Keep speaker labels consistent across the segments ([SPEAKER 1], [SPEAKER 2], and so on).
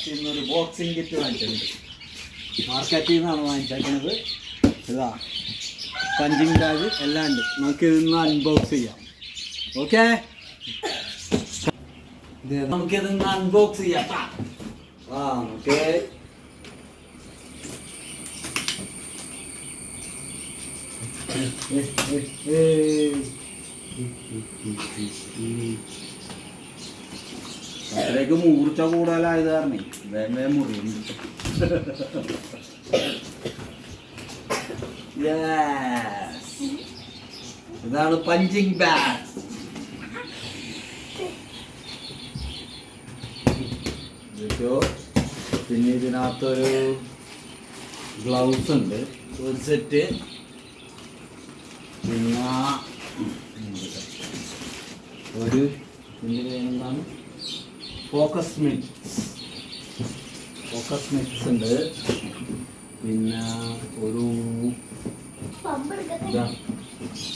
[SPEAKER 1] ഇന്നൊരു boxing kit വാങ്ങിച്ചിട്ടുണ്ട്. മാർക്കറ്റിൽ നിന്നാണ് വാങ്ങിച്ചേക്കുന്നത്. ഇതാ പഞ്ചിങ് ബാഗ് എല്ലാം ഉണ്ട്. നമുക്കിതൊന്ന് അൺബോക്സ് ചെയ്യാം. ഓക്കെ, നമുക്കിതൊന്ന് അൺബോക്സ് ചെയ്യാം. ഓക്കെ, അത്രയ്ക്ക് മൂർച്ച കൂടുതലായത് കാരണം വേഗം മുറിയുണ്ട്. ഇതാണ് പഞ്ചിങ് ബാഗ്. പിന്നെ ഇതിനകത്തൊരു ഗ്ലൗസ് ഉണ്ട്, ഒരു സെറ്റ്. പിന്നെ ഒരു എന്താണ് ഫോക്കസ് മിക്സ് ഉണ്ട്. പിന്നെ ഒരു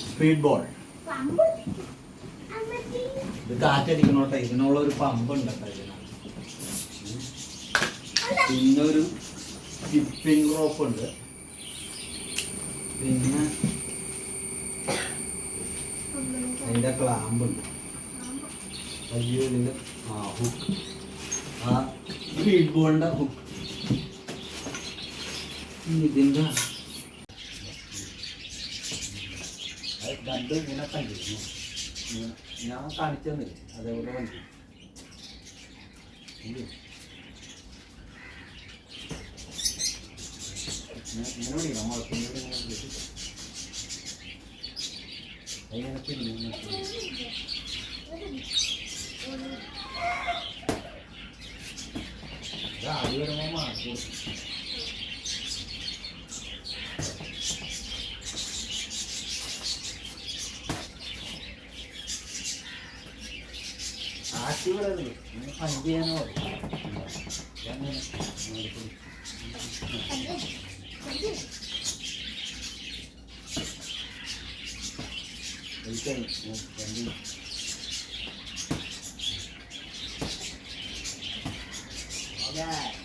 [SPEAKER 1] സ്പീഡ് ബോൾ. ഇത് കാറ്റടിക്കണോട്ടെ, ഇതിനുള്ള ഒരു പമ്പ് ഉണ്ട് ഇതിനകത്ത്. പിന്നെ ഒരു സ്കിപ്പിംഗ് റോപ്പ് ഉണ്ട്. പിന്നെ അതിൻ്റെ ക്ലാമ്പ് ഉണ്ട്. അയ്യോ, ഇതിൻ്റെ ഹുക്ക്, ആ സ്പീഡ് ബോളിൻ്റെ ഹുക്ക്. ഇതിൻ്റെ രണ്ട് ഇങ്ങനെ കണ്ടിരുന്നു, ഞാൻ കാണിച്ചെന്നില്ല, അതേപോലെ കണ്ടു. ഇങ്ങനെ വിളിക്കണം, മുളപ്പിൻ്റെ അതിങ്ങനെ പിടിക്കുന്നു. ആദ്യം വരുമ്പോൾ മാറ്റി ആക്കി വിടരുത്, പഞ്ച് ചെയ്യാനോ Yeah.